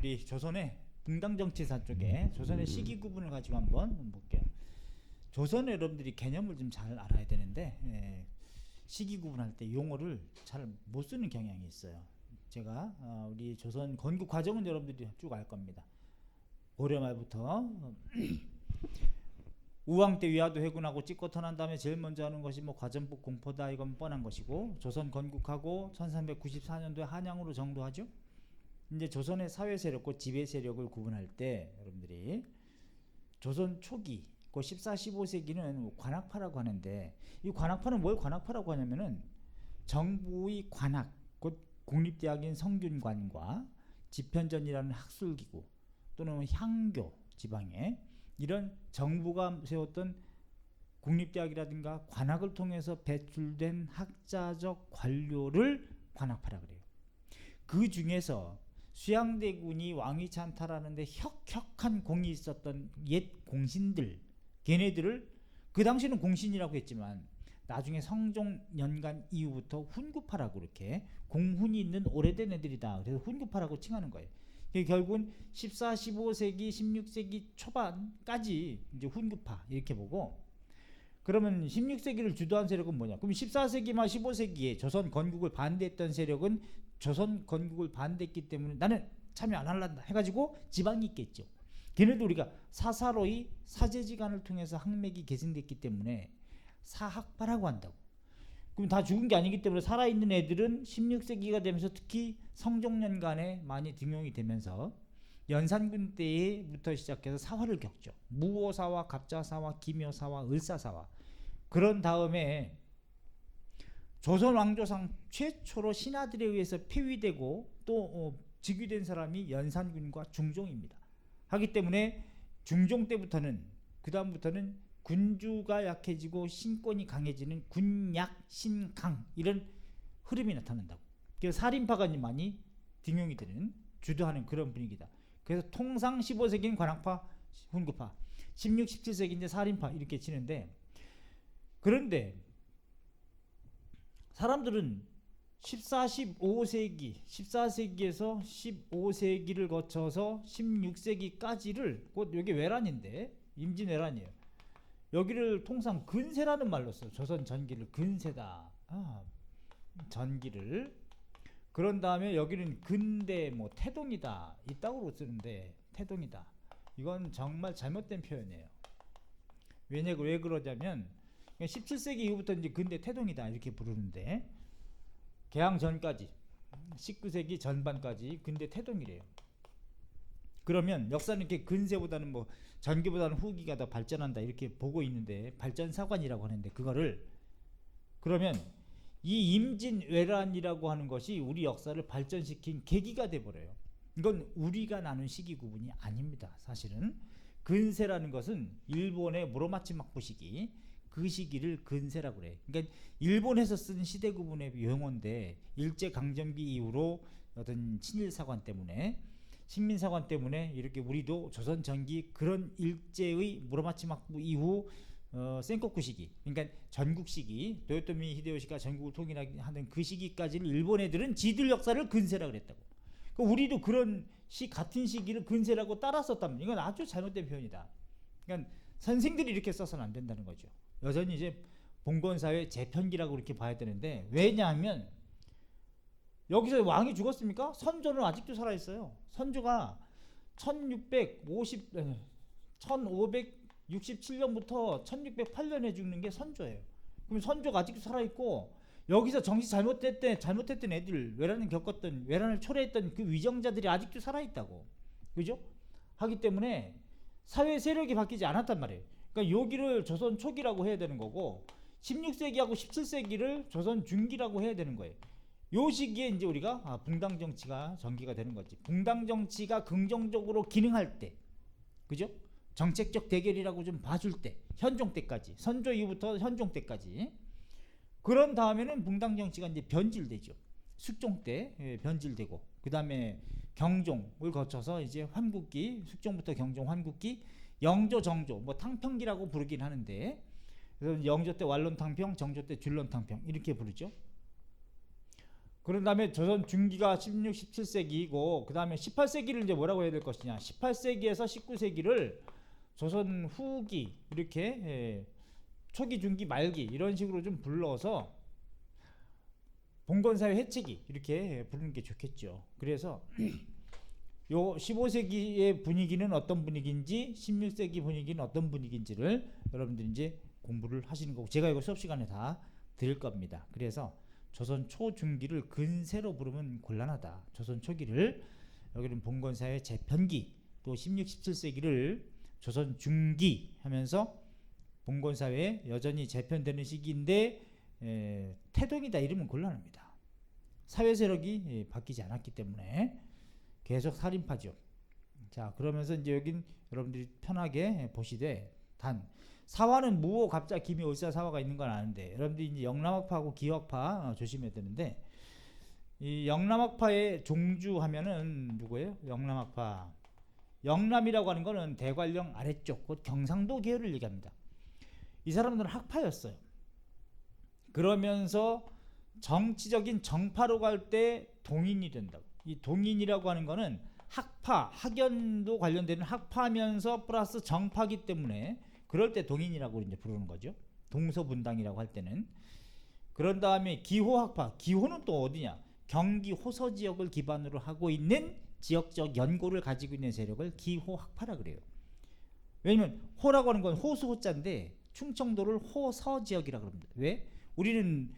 우리 조선의 붕당정치사 쪽에 조선의 시기 구분을 가지고 한번 볼게요. 조선 여러분들이 개념을 좀 잘 알아야 되는데 시기 구분할 때 용어를 잘 못 쓰는 경향이 있어요. 제가 우리 조선 건국 과정은 여러분들이 쭉 알 겁니다. 고려 말부터 우왕 때 위화도 회군하고 찍고 턴한 다음에 제일 먼저 하는 것이 뭐 과전복 공포다, 이건 뻔한 것이고, 조선 건국하고 1394년도에 한양으로 정도하죠. 이제 조선의 사회 세력과 지배 세력을 구분할 때 여러분들이 조선 초기 그 14, 15세기는 관학파라고 하는데, 이 관학파는 뭘 관학파라고 하냐면은 정부의 관학, 곧 국립대학인 성균관과 집현전이라는 학술기구 또는 향교 지방에 이런 정부가 세웠던 국립대학이라든가 관학을 통해서 배출된 학자적 관료를 관학파라 그래요. 그 중에서 수양대군이 왕위 찬탈하는데 혁혁한 공이 있었던 옛 공신들, 걔네들을 그 당시는 공신이라고 했지만 나중에 성종연간 이후부터 훈구파라고, 이렇게 공훈이 있는 오래된 애들이다, 그래서 훈구파라고 칭하는 거예요. 결국은 14, 15세기, 16세기 초반까지 이제 훈구파 이렇게 보고, 그러면 16세기를 주도한 세력은 뭐냐? 그럼 14세기만 15세기에 조선 건국을 반대했던 세력은 조선 건국을 반대했기 때문에 나는 참여 안 할란다 해가지고 지방이 있겠죠. 걔네도 우리가 사사로이 사제지간을 통해서 학맥이 계승됐기 때문에 사학파라고 한다고. 그럼 다 죽은 게 아니기 때문에 살아있는 애들은 16세기가 되면서 특히 성종년간에 많이 등용이 되면서 연산군 때부터 시작해서 사화를 겪죠. 무오사화, 갑자사화, 기묘사화, 을사사화. 그런 다음에 조선 왕조상 최초로 신하들에 의해서 폐위되고 또 즉위된 사람이 연산군과 중종입니다. 하기 때문에 중종 때부터는, 그 다음부터는 군주가 약해지고 신권이 강해지는 군약 신강, 이런 흐름이 나타난다고. 그래서 살인파가 많이 등용이 되는, 주도하는 그런 분위기다. 그래서 통상 15세기는 관학파, 훈구파, 16, 17세기 이제 살인파 이렇게 치는데, 그런데 사람들은 14, 15세기, 14세기에서 15세기를 거쳐서 16세기까지를, 곧 여기 외란인데 임진왜란이에요. 여기를 통상 근세라는 말로 써요. 조선 전기를 근세다. 전기를. 그런 다음에 여기는 근대 뭐 태동이다 이따구로 쓰는데, 태동이다, 이건 정말 잘못된 표현이에요. 왜 그러냐면 17세기 이후부터 이제 근대 태동이다 이렇게 부르는데, 개항 전까지 19세기 전반까지 근대 태동이래요. 그러면 역사는 이렇게 근세보다는 뭐 전기보다는 후기가 더 발전한다 이렇게 보고 있는데, 발전사관이라고 하는데, 그거를 그러면 이 임진왜란이라고 하는 것이 우리 역사를 발전시킨 계기가 돼버려요. 이건 우리가 나눈 시기 구분이 아닙니다. 사실은 근세라는 것은 일본의 무로마치 막부 시기, 그 시기를 근세라고 그래. 그러니까 일본에서 쓴 시대 구분의 용어인데, 일제강점기 이후로 어떤 친일사관 때문에, 식민사관 때문에 이렇게 우리도 조선 전기 그런 일제의 무로마치 막부 이후 센코쿠 시기, 그러니까 전국 시기, 도요토미 히데요시가 전국을 통일하는 그 시기까지는 일본 애들은 지들 역사를 근세라 그랬다고. 그러니까 우리도 그런 같은 시기를 근세라고 따랐었다면 이건 아주 잘못된 표현이다. 그러니까 선생들이 이렇게 써서는 안 된다는 거죠. 여전히 이제 봉건사회 재편기라고 이렇게 봐야 되는데, 왜냐하면 여기서 왕이 죽었습니까? 선조는 아직도 살아있어요. 선조가 1567년부터 1608년에 죽는 게 선조예요. 그럼 선조가 아직도 살아있고, 여기서 정치 잘못했던 애들, 외란을 겪었던, 외란을 초래했던 그 위정자들이 아직도 살아있다고. 그죠? 하기 때문에 사회 세력이 바뀌지 않았단 말이에요. 그러니까 여기를 조선 초기라고 해야 되는 거고, 16세기하고 17세기를 조선 중기라고 해야 되는 거예요. 요 시기에 이제 우리가 붕당 정치가 전기가 되는 거지. 붕당 정치가 긍정적으로 기능할 때, 그죠? 정책적 대결이라고 좀 봐줄 때, 현종 때까지, 선조 이후부터 현종 때까지. 그런 다음에는 붕당 정치가 이제 변질되죠. 숙종 때 변질되고, 그 다음에 경종을 거쳐서 이제 환국기, 숙종부터 경종, 환국기, 영조, 정조, 뭐 탕평기라고 부르긴 하는데, 그래서 영조 때 완론탕평, 정조 때 균론탕평 이렇게 부르죠. 그런 다음에 조선 중기가 16, 17세기이고 그 다음에 18세기를 이제 뭐라고 해야 될 것이냐. 18세기에서 19세기를 조선 후기 이렇게 초기, 중기, 말기 이런 식으로 좀 불러서 봉건사회 해체기 이렇게 부르는 게 좋겠죠. 그래서 요 15세기의 분위기는 어떤 분위기인지 16세기 분위기는 어떤 분위기인지를 여러분들이 이제 공부를 하시는 거고 제가 이거 수업 시간에 다 드릴 겁니다. 그래서 조선 초중기를 근세로 부르면 곤란하다. 조선 초기를 여기는 봉건사회 재편기 또 16, 17세기를 조선 중기 하면서 봉건사회 여전히 재편되는 시기인데 태동이다 이러면 곤란합니다. 사회 세력이 바뀌지 않았기 때문에 계속 살인파죠. 자 그러면서 이제 여긴 여러분들이 편하게 보시되 단 사화는 무호 갑자 기미 을사 사화가 있는 건 아는데 여러분들이 이제 영남학파하고 기역파 조심해야 되는데 이 영남학파의 종주하면은 누구예요? 영남학파. 영남이라고 하는 거는 대관령 아래쪽 곧 경상도 계열을 얘기합니다. 이 사람들은 학파였어요. 그러면서 정치적인 정파로 갈 때 동인이 된다고. 이 동인이라고 하는 거는 학파, 학연도 관련되는 학파면서 플러스 정파기 때문에 그럴 때 동인이라고 이제 부르는 거죠. 동서분당이라고 할 때는. 그런 다음에 기호학파. 기호는 또 어디냐? 경기 호서 지역을 기반으로 하고 있는 지역적 연고를 가지고 있는 세력을 기호학파라 그래요. 왜냐면 호라고 하는 건 호수 호자인데 충청도를 호서 지역이라 그럽니다. 왜? 우리는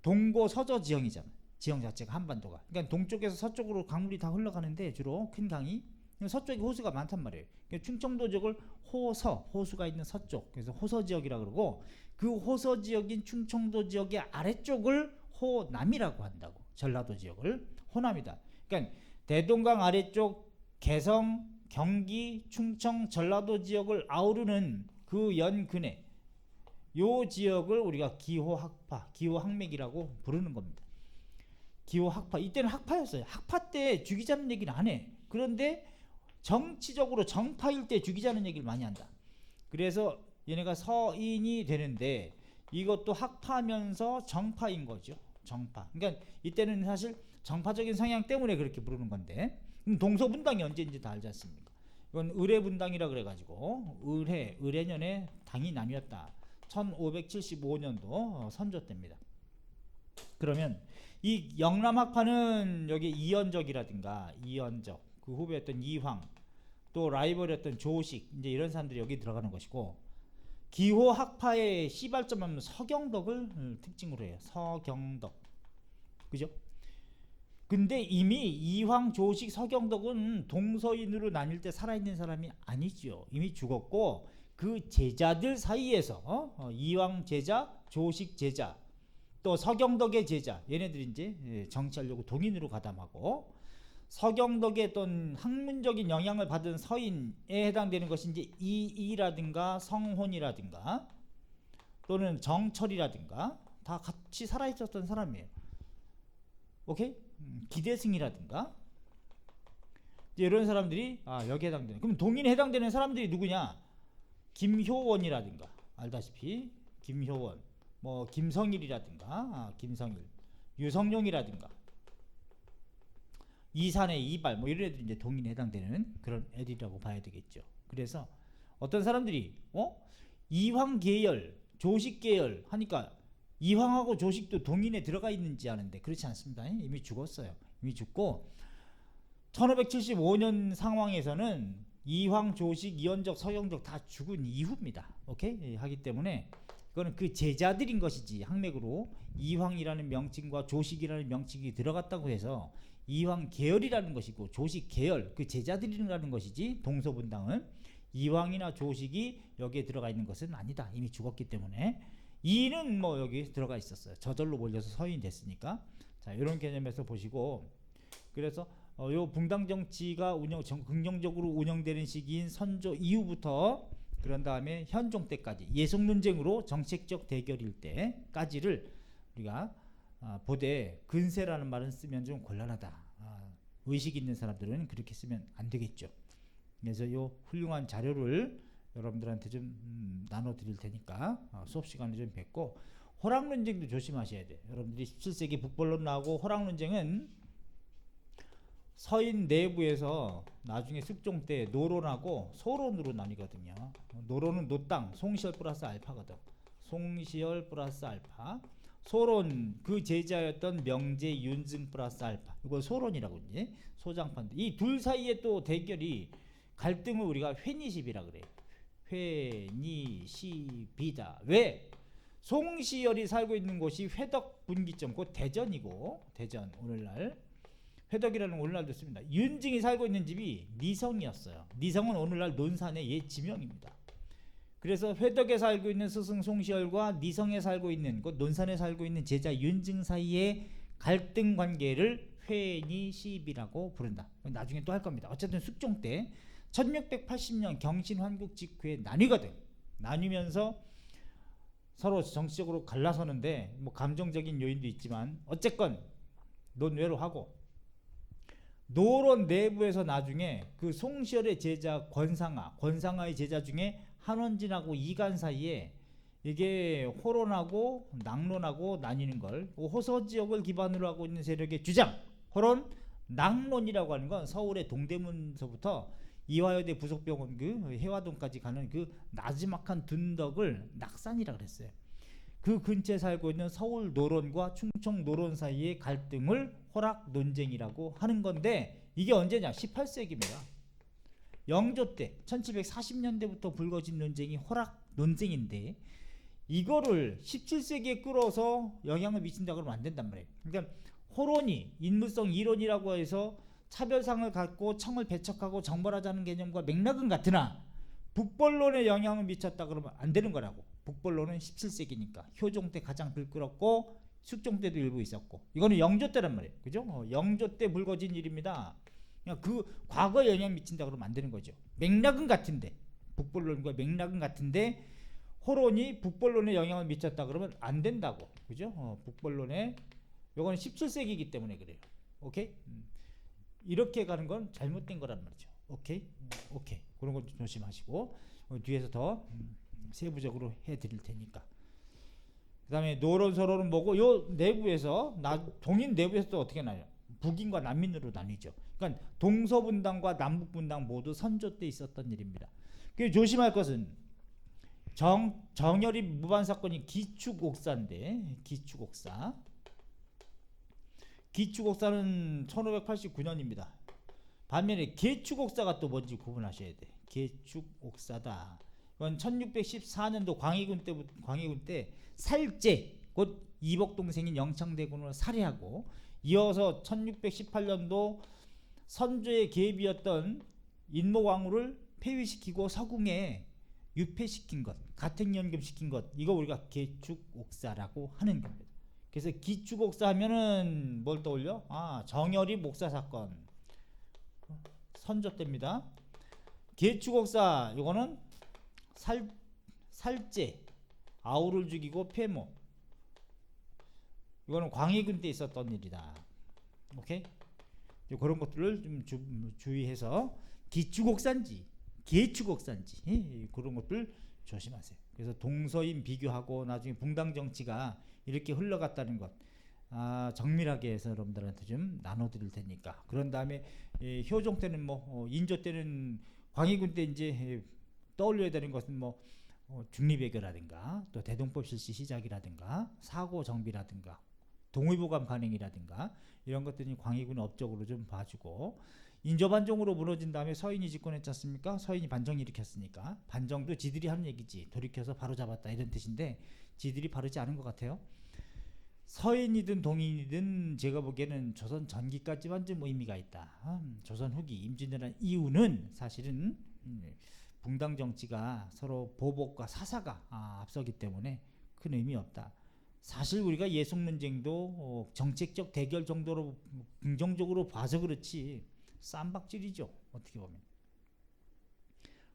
동고 서저 지형이잖아. 지형 자체가 한반도가. 그러니까 동쪽에서 서쪽으로 강물이 다 흘러가는데 주로 큰 강이 서쪽에 호수가 많단 말이에요. 그러니까 충청도 지역을 호서, 호수가 있는 서쪽. 그래서 호서 지역이라 그러고 그 호서 지역인 충청도 지역의 아래쪽을 호남이라고 한다고. 전라도 지역을 호남이다. 그러니까 대동강 아래쪽 개성, 경기, 충청, 전라도 지역을 아우르는 그 연근해 요 지역을 우리가 기호학파, 기호학맥이라고 부르는 겁니다. 기호학파. 이때는 학파였어요. 학파 때 죽이자는 얘기는 안 해. 그런데 정치적으로 정파일 때 죽이자는 얘기를 많이 한다. 그래서 얘네가 서인이 되는데 이것도 학파면서 정파인 거죠. 정파. 그러니까 이때는 사실 정파적인 성향 때문에 그렇게 부르는 건데 동서분당이 언제인지 다 알지 않습니까? 이건 의례분당이라 그래가지고 의례년에 당이 나뉘었다. 1575년도 선조 때입니다. 그러면 이 영남학파는 여기 이연적이라든가 이연적 그 후배였던 이황 또 라이벌이었던 조식 이제 이런 사람들이 여기 들어가는 것이고 기호학파의 시발점은 서경덕을 특징으로 해요. 서경덕 그죠? 근데 이미 이황, 조식, 서경덕은 동서인으로 나뉠 때 살아있는 사람이 아니죠. 이미 죽었고 그 제자들 사이에서 이황 제자, 조식 제자 또 서경덕의 제자 얘네들이 이제 정치하려고 동인으로 가담하고 서경덕의 어떤 학문적인 영향을 받은 서인에 해당되는 것이 이제 이이라든가 성혼이라든가 또는 정철이라든가 다 같이 살아있었던 사람이에요. 오케이? 기대승이라든가 이런 사람들이 여기에 해당되는. 그럼 동인에 해당되는 사람들이 누구냐? 김효원이라든가 알다시피 김효원 뭐 김성일이라든가 김성일 유성룡이라든가 이산의 이발 뭐 이런 애들이 이제 동인에 해당되는 그런 애들이라고 봐야 되겠죠. 그래서 어떤 사람들이 이황 계열 조식 계열 하니까 이황하고 조식도 동인에 들어가 있는지 아는데 그렇지 않습니다. 이미 죽었어요. 이미 죽고 1575년 상황에서는 이황, 조식, 이연적, 서경적 다 죽은 이후입니다. 오케이? 하기 때문에 그거는 그 제자들인 것이지 학맥으로 이황이라는 명칭과 조식이라는 명칭이 들어갔다고 해서 이황 계열이라는 것이고 조식 계열 그 제자들이라는 것이지 동서분당은 이황이나 조식이 여기에 들어가 있는 것은 아니다. 이미 죽었기 때문에 이는 뭐 여기 들어가 있었어요. 저절로 몰려서 서인이 됐으니까. 자, 이런 개념에서 보시고 그래서 요 붕당 정치가 긍정적으로 운영되는 시기인 선조 이후부터 그런 다음에 현종 때까지 예속 논쟁으로 정책적 대결일 때까지를 우리가 보되 근세라는 말은 쓰면 좀 곤란하다. 의식 있는 사람들은 그렇게 쓰면 안 되겠죠. 그래서 요 훌륭한 자료를 여러분들한테 좀 나눠 드릴 테니까 수업 시간에 좀 뵙고 호락 논쟁도 조심하셔야 돼. 여러분들이 17세기 북벌론 나오고 호락 논쟁은 서인 내부에서 나중에 숙종 때 노론하고 소론으로 나뉘거든요. 노론은 노땅 송시열 플러스 알파거든. 송시열 플러스 알파. 소론 그 제자였던 명제 윤증 플러스 알파. 이걸 소론이라고 이제 소장판들. 이 둘 사이에 또 대결이 갈등을 우리가 회니십이라 그래. 회니십이다. 왜? 송시열이 살고 있는 곳이 회덕 분기점, 곧 대전이고, 대전 오늘날 회덕이라는 오늘날도 씁니다. 윤증이 살고 있는 집이 니성이었어요. 니성은 오늘날 논산의 옛 지명입니다. 그래서 회덕에 살고 있는 스승 송시열과 니성에 살고 있는, 곧 논산에 살고 있는 제자 윤증 사이의 갈등 관계를 회니십이라고 부른다. 나중에 또 할 겁니다. 어쨌든 숙종 때 1680년 경신 환국 직후에 나뉘거든. 나뉘면서 서로 정치적으로 갈라서는데 뭐 감정적인 요인도 있지만 어쨌건 논외로 하고, 노론 내부에서 나중에 그 송시열의 제자 권상아의 제자 중에 한원진하고 이간 사이에 이게 호론하고 낙론하고 나뉘는 걸, 호서 지역을 기반으로 하고 있는 세력의 주장, 호론 낙론이라고 하는 건 서울의 동대문서부터 이화여대 부속병원 그 해화동까지 가는 그 나지막한 둔덕을 낙산이라 그랬어요. 그 근처에 살고 있는 서울 노론과 충청 노론 사이의 갈등을 호락 논쟁이라고 하는 건데, 이게 언제냐? 18세기입니다. 영조 때 1740년대부터 불거진 논쟁이 호락 논쟁인데, 이거를 17세기에 끌어서 영향을 미친다 그러면 안 된단 말이에요. 그러니까 호론이 인물성 이론이라고 해서 차별상을 갖고 청을 배척하고 정벌하자는 개념과 맥락은 같으나 북벌론에 영향을 미쳤다 그러면 안 되는 거라고. 북벌론은 17세기니까 효종 때 가장 들끓었고 숙종 때도 일부 있었고, 이거는 영조 때란 말이에요. 그죠? 영조 때 불거진 일입니다. 그냥 그 과거에 영향 미친다 그러면 안 되는 거죠. 맥락은 같은데, 북벌론과 맥락은 같은데 호론이 북벌론에 영향을 미쳤다 그러면 안 된다고. 그죠? 북벌론에, 이거는 17세기이기 때문에 그래요. 오케이? 이렇게 가는 건 잘못된 거란 말이죠. 오케이? 오케이. 그런 거 조심하시고, 뒤에서 더 세부적으로 해드릴 테니까. 그 다음에 노론 서론은 뭐고, 요 내부에서 동인 내부에서 또 어떻게 나뉘어요? 북인과 남인으로 나뉘죠. 그러니까 동서분당과 남북분당 모두 선조 때 있었던 일입니다. 그 조심할 것은 정열이 무반 사건이 기축옥사인데, 기축옥사는 1589년입니다. 반면에 계축옥사가 또 뭔지 구분하셔야 돼. 계축옥사다. 이건 1614년도 광해군 때 살제, 곧 이복 동생인 영창대군을 살해하고, 이어서 1618년도 선조의 계비였던 인모왕후를 폐위시키고 서궁에 유폐시킨 것, 가택연금시킨 것, 이거 우리가 계축옥사라고 하는 겁니다. 그래서 기축옥사 하면은 뭘 떠올려? 정열이 목사 사건, 선조 때입니다. 계축옥사, 이거는 살제, 아우를 죽이고 폐모, 이거는 광해군 때 있었던 일이다. 오케이? 그런 것들을 좀 주의해서 기축옥사인지 계축옥사인지 그런 것들 조심하세요. 그래서 동서인 비교하고 나중에 붕당 정치가 이렇게 흘러갔다는 것, 정밀하게 해서 여러분들한테 좀 나눠드릴 테니까. 그런 다음에 효종 때는 인조 때는 광해군 때 이제 떠올려야 되는 것은 중립외교라든가 또 대동법 실시 시작이라든가 사고 정비라든가 동의보감 간행이라든가 이런 것들이 광해군의 업적으로 좀 봐주고, 인조반정으로 무너진 다음에 서인이 집권했지 않습니까? 서인이 반정 일으켰으니까 반정도 지들이 하는 얘기지, 돌이켜서 바로 잡았다 이런 뜻인데 지들이 바르지 않은 것 같아요. 서인이든 동인이든 제가 보기에는 조선 전기까지만 좀 의미가 있다. 조선 후기 임진왜란 이후는 사실은 붕당 정치가 서로 보복과 사사가 앞서기 때문에 큰 의미 없다. 사실 우리가 예속 논쟁도 정책적 대결 정도로 긍정적으로 봐서 그렇지 쌈박질이죠, 어떻게 보면.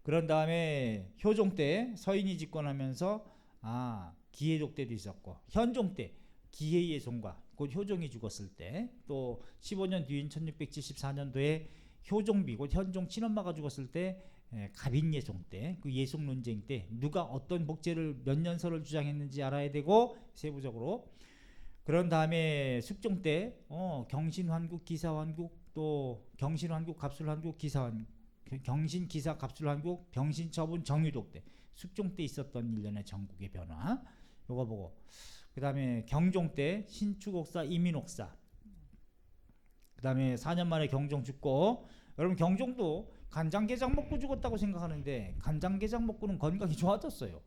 그런 다음에 효종 때 서인이 집권하면서 기해족 때도 있었고, 현종 때 기해의 종과 곧 효종이 죽었을 때, 또 15년 뒤인 1674년도에 효종비 곧 현종 친엄마가 죽었을 때 갑인예송 때, 그 예송 논쟁 때 누가 어떤 복제를 몇 년서를 주장했는지 알아야 되고 세부적으로. 그런 다음에 숙종 때 경신환국, 기사환국, 또 경신환국, 갑술환국, 기사환국, 경신기사, 갑술환국, 병신처분, 정유독 때, 숙종 때 있었던 일련의 전국의 변화 요거 보고, 그 다음에 경종 때 신축옥사, 이민옥사, 그 다음에 4년 만에 경종 죽고, 여러분 경종도 간장게장 먹고 죽었다고 생각하는데 간장게장 먹고는 건강이 좋아졌어요.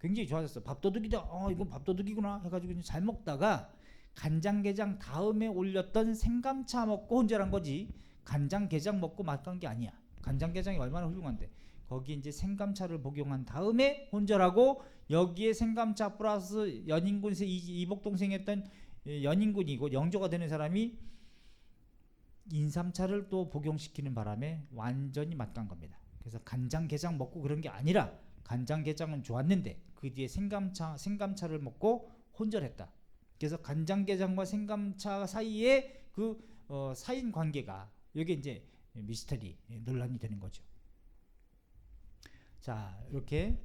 굉장히 좋아졌어요. 밥도둑이다. 이건 밥도둑이구나 해가지고 잘 먹다가 간장게장 다음에 올렸던 생감차 먹고 혼절한 거지, 간장게장 먹고 맛간 게 아니야. 간장게장이 얼마나 훌륭한데 거기 이제 생감차를 복용한 다음에 혼절하고, 여기에 생감차 플러스 연인군세 이복동생 했던 연인군이고 영조가 되는 사람이 인삼차를 또 복용시키는 바람에 완전히 맛간 겁니다. 그래서 간장게장 먹고 그런 게 아니라 간장게장은 좋았는데 그 뒤에 생감차를 먹고 혼절했다. 그래서 간장게장과 생감차 사이에 그 사인 관계가, 이게 이제 미스터리 논란이 되는 거죠. 자, 이렇게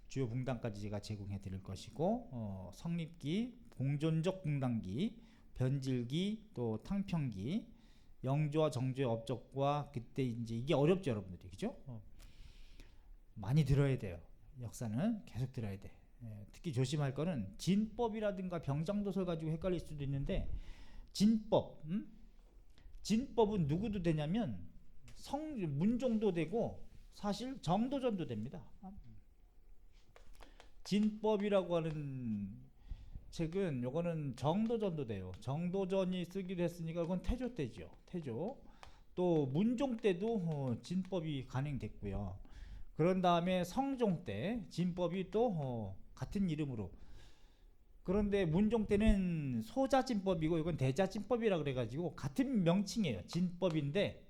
주요 붕당까지 제가 제공해 드릴 것이고, 성립기, 공존적 붕당기, 변질기, 또 탕평기, 영조와 정조의 업적과 그때 이제 이게 어렵죠, 여러분들이. 그죠? 많이 들어야 돼요. 역사는 계속 들어야 돼. 특히 조심할 거는 진법이라든가 병장도설 가지고 헷갈릴 수도 있는데, 진법, 진법은 누구도 되냐면 문종도 되고 사실 정도전도 됩니다. 진법이라고 하는 책은 요거는 정도전도 돼요. 정도전이 쓰기도 했으니까 그건 태조 때죠. 태조. 또 문종 때도 진법이 간행됐고요. 그런 다음에 성종 때 진법이 또 같은 이름으로. 그런데 문종 때는 소자진법이고 이건 대자진법이라 그래가지고 같은 명칭이에요. 진법인데,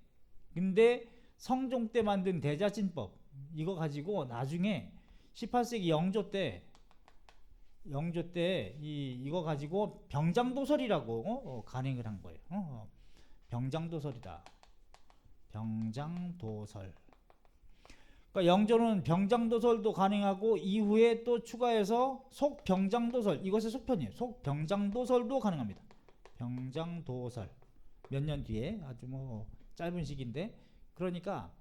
근데 성종 때 만든 대자진법 이거 가지고 나중에 18세기 영조 때 이거 가지고 병장도설이라고 간행을 한 거예요. 병장도설이다. 병장도설. 그러니까 영조는 병장도설도 간행하고 이후에 또 추가해서 속병장도설, 이것의 속편이에요. 속병장도설도 가능합니다. 병장도설 몇 년 뒤에, 아주 뭐 짧은 시기인데, 그러니까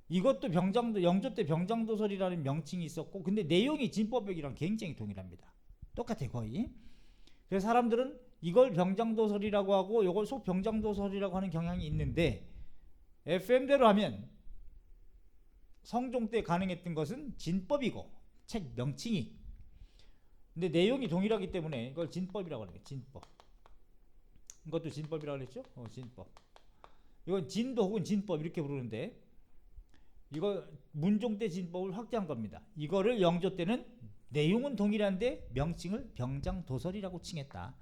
이것도 영조 때 병장도설이라는 명칭이 있었고, 근데 내용이 진법백이랑 굉장히 동일합니다. 똑같아 거의. 그래서 사람들은 이걸 병장도설이라고 하고 이걸 속병장도설이라고 하는 경향이 있는데, FM대로 하면 성종 때 가능했던 것은 진법이고 책 명칭이, 근데 내용이 동일하기 때문에 이걸 진법이라고 하는 거예요. 진법. 이것도 진법이라고 그랬죠? 진법. 이건 진도 혹은 진법 이렇게 부르는데, 이거 문종 때 진법을 확대한 겁니다. 이거를 영조 때는 내용은 동일한데 명칭을 병장도설이라고 칭했다.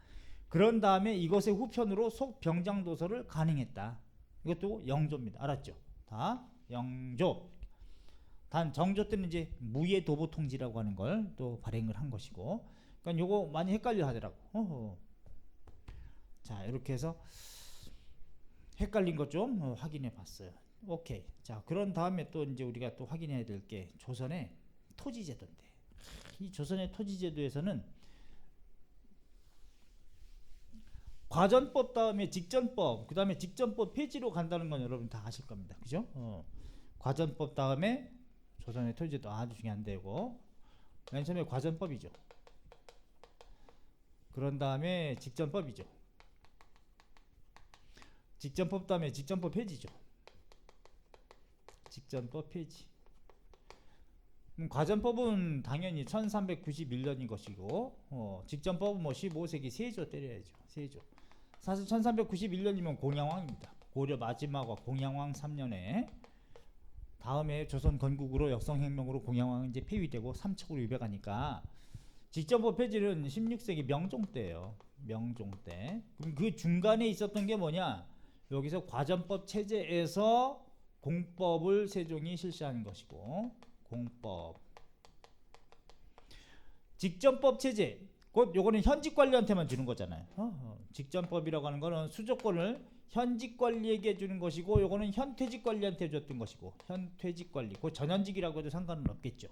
그런 다음에 이것의 후편으로 속병장도설을 간행했다. 이것도 영조입니다. 알았죠? 다 영조. 단 정조 때는 이제 무예 도보 통지라고 하는 걸 또 발행을 한 것이고, 그러니까 요거 많이 헷갈려 하더라고. 자, 이렇게 해서 헷갈린 것 좀 확인해 봤어요. 오케이. 자, 그런 다음에 또 이제 우리가 또 확인해야 될 게 조선의 토지제도인데, 이 조선의 토지제도에서는 과전법 다음에 직전법, 그 다음에 직전법 폐지로 간다는 건 여러분 다 아실 겁니다. 그죠? 과전법 다음에 조선의 토지제도 아주 중요한데고, 맨 처음에 과전법이죠. 그런 다음에 직전법이죠. 직전법 다음에 직전법 폐지죠. 직전법 폐지. 과전법은 당연히 1391년인 것이고, 직전법은 뭐 15세기 세조 때려야죠. 세조. 사실 1391년이면 공양왕입니다. 고려 마지막과 공양왕 3년에 다음에 조선 건국으로 역성혁명으로 공양왕은 이제 폐위되고 삼척으로 유배가니까, 직전법 폐지는 16세기 명종 때예요. 명종 때. 그럼 그 중간에 있었던 게 뭐냐? 여기서 과전법 체제에서 공법을 세종이 실시하는 것이고, 공법. 직전법 체제. 곧 요거는 현직 관리한테만 주는 거잖아요. 직전법이라고 하는 거는 수조권을 현직 관리에게 주는 것이고, 요거는 현퇴직 관리한테 줬던 것이고, 현퇴직 관리, 그 전현직이라고 해도 상관은 없겠죠.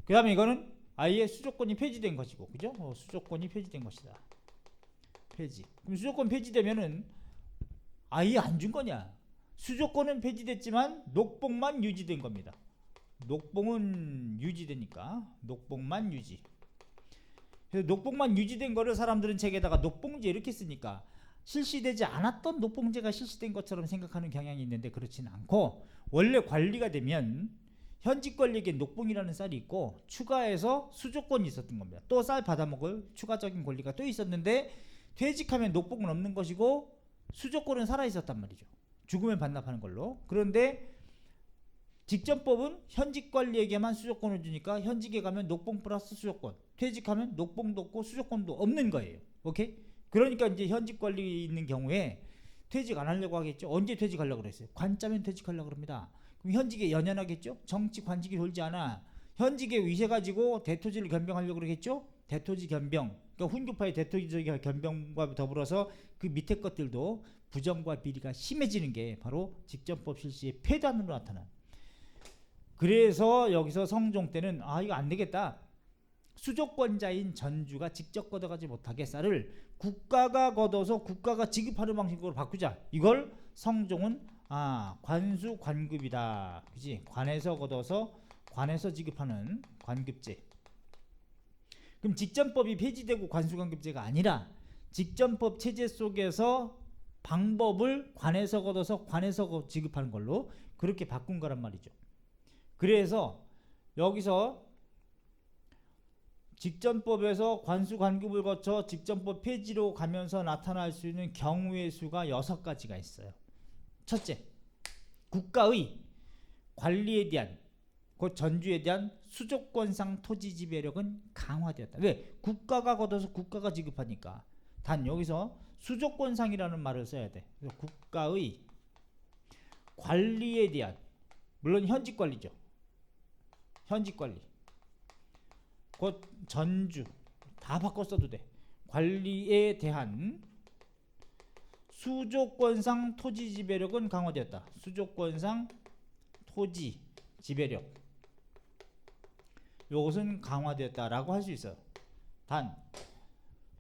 그 다음에 이거는 아예 수조건이 폐지된 것이고, 그죠? 수조건이 폐지된 것이다. 폐지. 그럼 수조건 폐지되면은 아예 안 준 거냐? 수조건은 폐지됐지만 녹봉만 유지된 겁니다. 녹봉은 유지되니까 녹봉만 유지. 그래서 녹봉만 유지된 거를 사람들은 책에다가 녹봉제 이렇게 쓰니까 실시되지 않았던 녹봉제가 실시된 것처럼 생각하는 경향이 있는데, 그렇지는 않고, 원래 관리가 되면 현직 관리에게 녹봉이라는 쌀이 있고 추가해서 수조건이 있었던 겁니다. 또 쌀 받아먹을 추가적인 권리가 또 있었는데, 퇴직하면 녹봉은 없는 것이고 수조건은 살아있었단 말이죠. 죽으면 반납하는 걸로. 그런데 직전법은 현직 관리에게만 수조건을 주니까 현직에 가면 녹봉 플러스 수조건, 퇴직하면 녹봉도 없고 수조건도 없는 거예요. 오케이? 그러니까 이제 현직 관리 있는 경우에 퇴직 안 하려고 하겠죠. 언제 퇴직하려고 그랬어요? 관짜면 퇴직하려고 그럽니다. 그럼 현직에 연연하겠죠. 정치 관직이 돌지 않아 현직에 위세 가지고 대토지를 겸병하려고 그러겠죠. 대토지 겸병, 그러니까 훈교파의 대토지 겸병과 더불어서 그 밑에 것들도 부정과 비리가 심해지는 게 바로 직전법 실시의 폐단으로 나타난. 그래서 여기서 성종 때는 이거 안 되겠다. 수조권자인 전주가 직접 걷어가지 못하게 쌀을 국가가 걷어서 국가가 지급하는 방식으로 바꾸자. 이걸 성종은 관수 관급이다. 그지? 관에서 걷어서 관에서 지급하는 관급제. 그럼 직전법이 폐지되고 관수관급제가 아니라 직전법 체제 속에서 방법을 관에서 걷어서 관에서 지급하는 걸로 그렇게 바꾼 거란 말이죠. 그래서 여기서 직전법에서 관수관급을 거쳐 직전법 폐지로 가면서 나타날 수 있는 경우의 수가 6가지가 있어요. 첫째, 국가의 관리에 대한, 곧 전주에 대한 수조권상 토지 지배력은 강화되었다. 왜? 국가가 걷어서 국가가 지급하니까. 단 여기서 수조권상이라는 말을 써야 돼. 그래서 국가의 관리에 대한, 물론 현직 관리죠. 현직 관리. 곧 전주 다 바꿔 써도 돼. 관리에 대한 수조권상 토지 지배력은 강화되었다. 수조권상 토지 지배력, 이것은 강화되었다라고 할 수 있어요. 단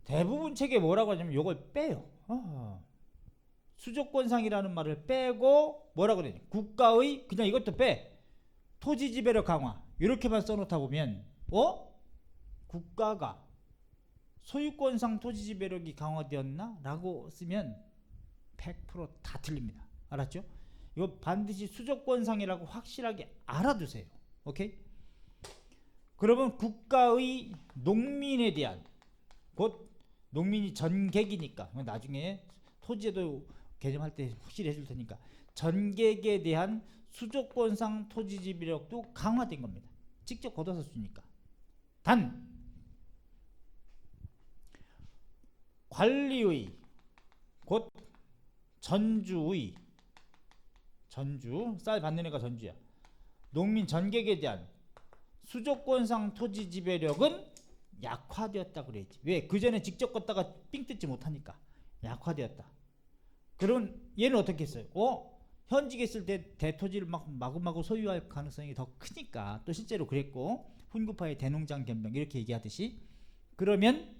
대부분 책에 뭐라고 하냐면 이걸 빼요. 수조권상이라는 말을 빼고 뭐라고 그러냐, 국가의, 그냥 이것도 빼, 토지 지배력 강화 이렇게만 써놓다 보면 국가가 소유권상 토지 지배력이 강화되었나? 라고 쓰면 100% 다 틀립니다. 알았죠? 이거 반드시 수조권상이라고 확실하게 알아두세요. 오케이? 그러면 국가의 농민에 대한, 곧 농민이 전객이니까, 나중에 토지에도 개념할 때 확실히 해줄 테니까, 전객에 대한 수조권상 토지 지배력도 강화된 겁니다. 직접 걷어서 주니까. 단 관리의, 곧 전주의, 전주 쌀 받는 애가 전주야. 농민 전객에 대한 수조권상 토지 지배력은 약화되었다 그랬지. 왜? 그 전에 직접 걷다가 삥 뜯지 못하니까 약화되었다. 그럼 얘는 어떻게 했어요? 현직에 있을 때 대토지를 마구마구 소유할 가능성이 더 크니까, 또 실제로 그랬고, 훈구파의 대농장 겸병 이렇게 얘기하듯이, 그러면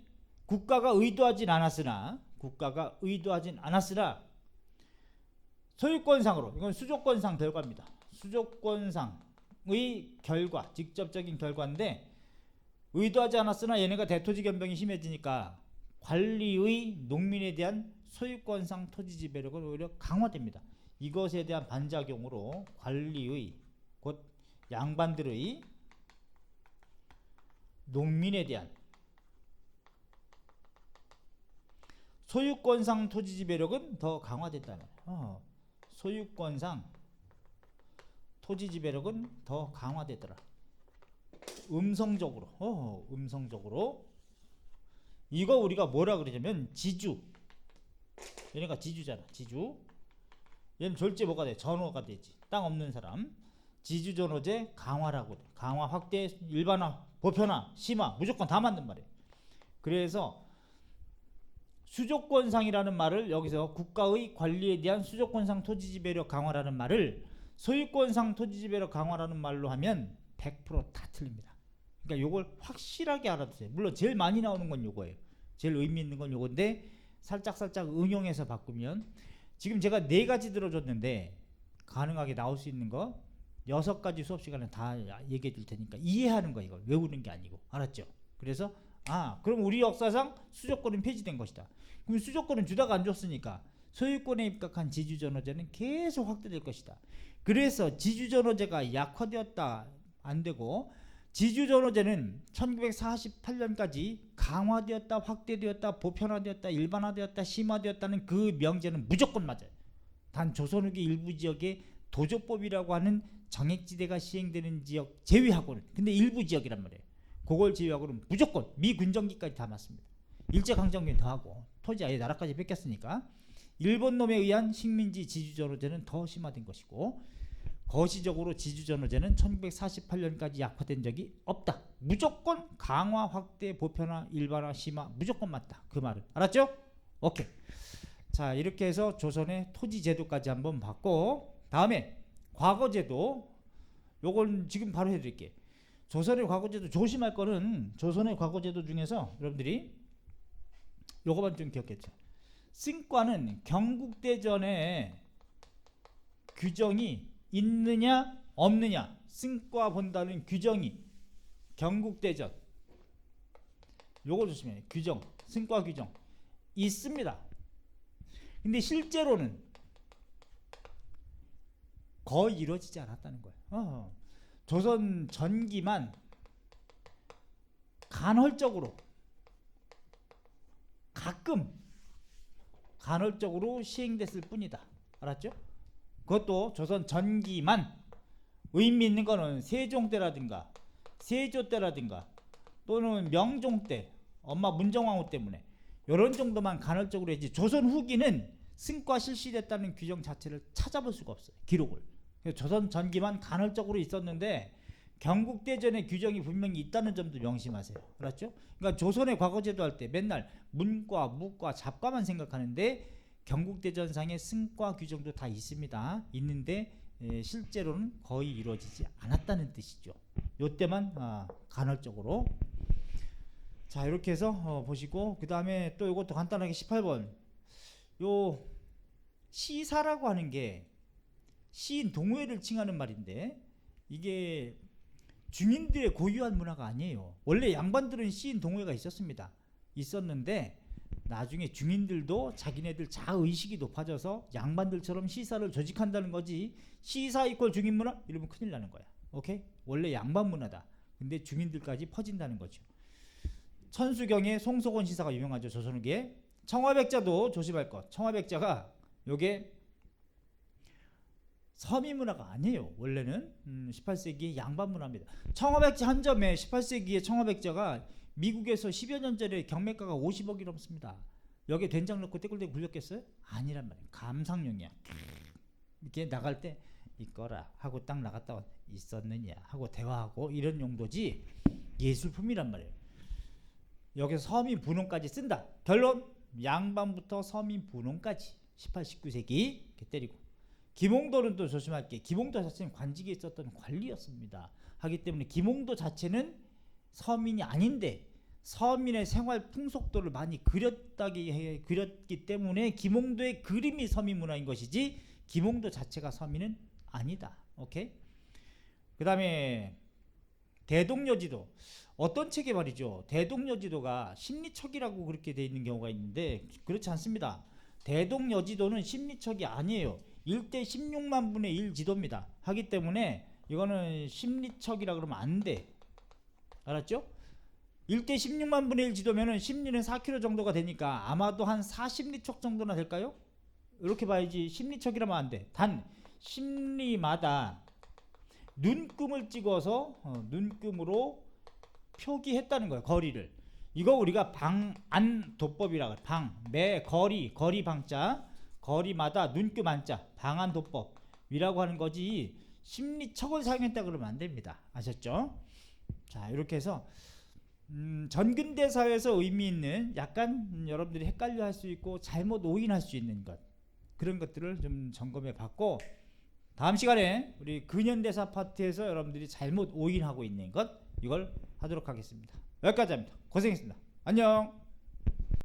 국가가 의도하진 않았으나 소유권상으로, 이건 수조권상 결과입니다. 수조권상의 결과, 직접적인 결과인데, 의도하지 않았으나 얘네가 대토지 겸병이 심해지니까 관리의 농민에 대한 소유권상 토지 지배력은 오히려 강화됩니다. 이것에 대한 반작용으로 관리의, 곧 양반들의 농민에 대한 소유권상 토지 지배력은 더 강화됐다는 거예요. 소유권상 토지 지배력은 더 강화되더라. 음성적으로. 이거 우리가 뭐라 그러냐면 지주. 얘네가 지주잖아. 지주. 얘는 졸제 뭐가 돼? 전호가 되지. 땅 없는 사람. 지주전호제 강화라고 돼. 강화, 확대, 일반화, 보편화, 심화, 무조건 다 맞는 말이에요. 그래서 수조권상이라는 말을 여기서 국가의 관리에 대한 수조권상 토지지배력 강화라는 말을 소유권상 토지지배력 강화라는 말로 하면 100% 틀립니다. 그러니까 요걸 확실하게 알아두세요. 물론 제일 많이 나오는 건 요거예요. 제일 의미 있는 건 요건데 살짝 응용해서 바꾸면 지금 제가 4가지 들어줬는데 가능하게 나올 수 있는 거 6가지 수업 시간에 다 얘기해 줄 테니까 이해하는 거, 이거 외우는 게 아니고. 알았죠? 그래서 그럼 우리 역사상 수조권은 폐지된 것이다. 그럼 수조권은 주다가 안 줬으니까 소유권에 입각한 지주전호제는 계속 확대될 것이다. 그래서 지주전호제가 약화되었다 안 되고 지주전호제는 1948년까지 강화되었다, 확대되었다, 보편화되었다, 일반화되었다, 심화되었다는 그 명제는 무조건 맞아요. 단 조선 후기 일부 지역에 도조법이라고 하는 정액지대가 시행되는 지역 제외하고는, 근데 일부 지역이란 말이에요. 그걸 제외하고는 무조건 미군정기까지 다 맞습니다. 일제강점기 더하고 토지 아예 나라까지 뺏겼으니까 일본 놈에 의한 식민지 지주전호제는 더 심화된 것이고 거시적으로 지주전호제는 1948년까지 약화된 적이 없다. 무조건 강화, 확대, 보편화, 일반화, 심화 무조건 맞다. 그 말은 알았죠? 오케이. 자, 이렇게 해서 조선의 토지제도까지 한번 봤고 다음에 과거제도, 요건 지금 바로 해드릴게. 조선의 과거제도 조심할 거는 조선의 과거제도 중에서 여러분들이 요거만 좀 기억했죠. 승과는 경국대전에 규정이 있느냐 없느냐, 승과 본다는 규정이 경국대전 요거 조심해요. 규정, 승과 규정 있습니다. 근데 실제로는 거의 이루어지지 않았다는 거예요. 조선 전기만 간헐적으로 가끔 간헐적으로 시행됐을 뿐이다. 알았죠? 그것도 조선 전기만. 의미 있는 거는 세종 때라든가 세조 때라든가 또는 명종 때 엄마 문정왕후 때문에 이런 정도만 간헐적으로 했지 조선 후기는 승과 실시됐다는 규정 자체를 찾아볼 수가 없어요. 기록을. 조선 전기만 간헐적으로 있었는데 경국대전의 규정이 분명히 있다는 점도 명심하세요. 알았죠? 그러니까 조선의 과거제도 할 때 맨날 문과, 무과, 잡과만 생각하는데 경국대전상의 승과 규정도 다 있습니다. 있는데 실제로는 거의 이루어지지 않았다는 뜻이죠. 요때만 간헐적으로. 자, 이렇게 해서 보시고 그 다음에 또 이것도 간단하게 18번 요 시사라고 하는 게 시인 동호회를 칭하는 말인데 이게 중인들의 고유한 문화가 아니에요. 원래 양반들은 시인 동호회가 있었는데 나중에 중인들도 자기네들 자의식이 높아져서 양반들처럼 시사를 조직한다는 거지. 시사 이퀄 중인 문화? 이러면 큰일 나는 거야. 오케이? 원래 양반 문화다. 근데 중인들까지 퍼진다는 거죠. 천수경의 송석원 시사가 유명하죠. 조선후기에. 청화백자도 조심할 것. 청화백자가 요게 서민 문화가 아니에요. 원래는 18세기의 양반 문화입니다. 청화백자 한 점에 18세기의 청화백자가 미국에서 10여 년 전에 경매가가 50억이 넘습니다. 여기에 된장 넣고 떼굴떼굴 굴렸겠어요? 아니란 말이에요. 감상용이야. 이렇게 나갈 때 있거라 하고 딱 나갔다 있었느냐 하고 대화하고 이런 용도지 예술품이란 말이에요. 여기서 서민 분홍까지 쓴다. 결론 양반부터 서민 분홍까지 18, 19세기 이렇게 때리고. 김홍도는 또 조심할게. 김홍도 자체는 관직에 있었던 관리였습니다. 하기 때문에 김홍도 자체는 서민이 아닌데 서민의 생활 풍속도를 많이 그렸기 때문에 김홍도의 그림이 서민 문화인 것이지 김홍도 자체가 서민은 아니다. 오케이? 그 다음에 대동여지도. 어떤 책에 말이죠. 대동여지도가 심리척이라고 그렇게 돼 있는 경우가 있는데 그렇지 않습니다. 대동여지도는 심리척이 아니에요. 1대 16만 분의 1 지도입니다. 하기 때문에 이거는 심리척이라 그러면 안 돼. 알았죠? 1대 16만 분의 1 지도면은 심리는 4km 정도가 되니까 아마도 한 4심리척 정도나 될까요? 이렇게 봐야지. 심리척이라면 안 돼. 단 심리마다 눈금을 찍어서 눈금으로 표기했다는 거예요. 거리를. 이거 우리가 방안도법이라고 해요. 방, 매, 거리, 거리 방자, 거리마다 눈금 안자, 방안도법이라고 하는 거지 심리척을 사용했다 그러면 안 됩니다. 아셨죠? 자, 이렇게 해서 전근대 사회에서 의미 있는 약간 여러분들이 헷갈려 할 수 있고 잘못 오인할 수 있는 것, 그런 것들을 좀 점검해 봤고, 다음 시간에 우리 근현대사 파트에서 여러분들이 잘못 오인하고 있는 것, 이걸 하도록 하겠습니다. 여기까지 합니다. 고생했습니다. 안녕.